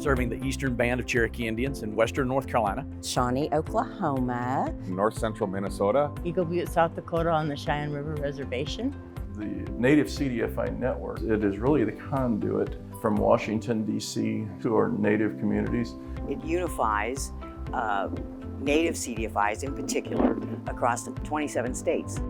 serving the eastern band of Cherokee Indians in western North Carolina. Shawnee, Oklahoma. North Central Minnesota. Eagle Butte, South Dakota on the Cheyenne River Reservation. The Native CDFI network, it is really the conduit from Washington, D.C. to our Native communities. It unifies Native CDFIs in particular across the 27 states.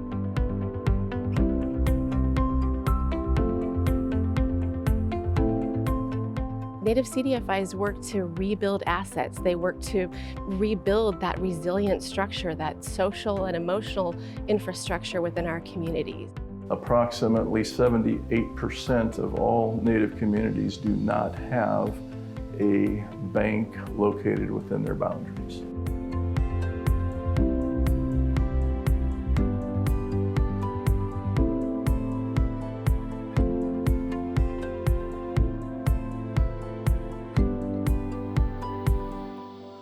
Native CDFIs work to rebuild assets. They work to rebuild that resilient structure, that social and emotional infrastructure within our communities. Approximately 78% of all Native communities do not have a bank located within their boundaries.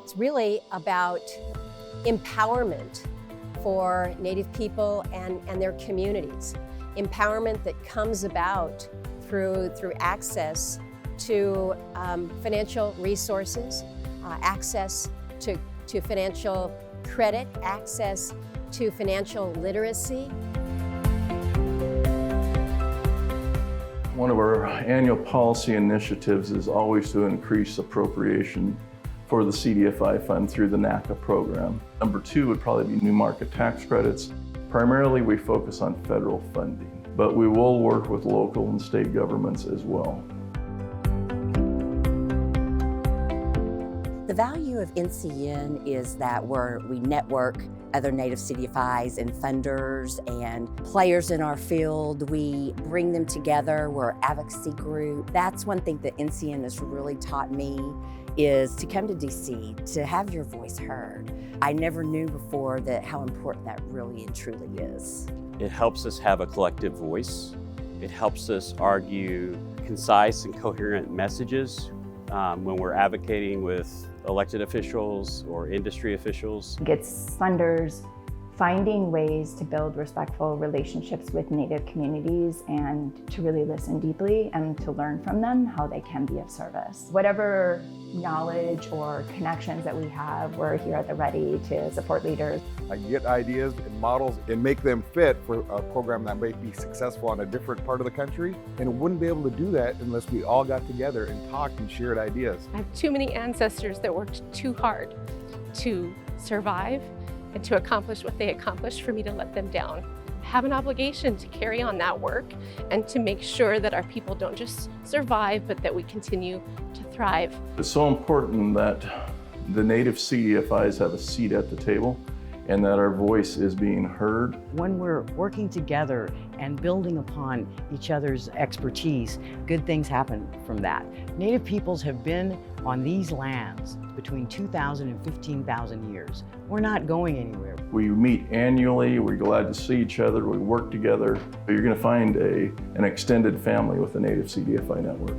It's really about empowerment for Native people and their communities. Empowerment that comes about through access to financial resources, access to financial credit, access to financial literacy. One of our annual policy initiatives is always to increase appropriation for the CDFI fund through the NACA program. Number two would probably be new market tax credits. Primarily, we focus on federal funding, but we will work with local and state governments as well. The value of NCN is that we network other Native CDFIs and funders and players in our field. We bring them together. We're an advocacy group. That's one thing that NCN has really taught me, is to come to DC, to have your voice heard. I never knew before how important that really and truly is. It helps us have a collective voice. It helps us argue concise and coherent messages when we're advocating with elected officials or industry officials. It gets funders finding ways to build respectful relationships with Native communities and to really listen deeply and to learn from them how they can be of service. Whatever knowledge or connections that we have, we're here at the ready to support leaders. I get ideas and models and make them fit for a program that might be successful in a different part of the country, and wouldn't be able to do that unless we all got together and talked and shared ideas. I have too many ancestors that worked too hard to survive and to accomplish what they accomplished for me to let them down. I have an obligation to carry on that work and to make sure that our people don't just survive, but that we continue to thrive. It's so important that the Native CDFIs have a seat at the table and that our voice is being heard. When we're working together and building upon each other's expertise, good things happen from that. Native peoples have been on these lands between 2,000 and 15,000 years. We're not going anywhere. We meet annually, we're glad to see each other, we work together. You're going to find an extended family with the Native CDFI network.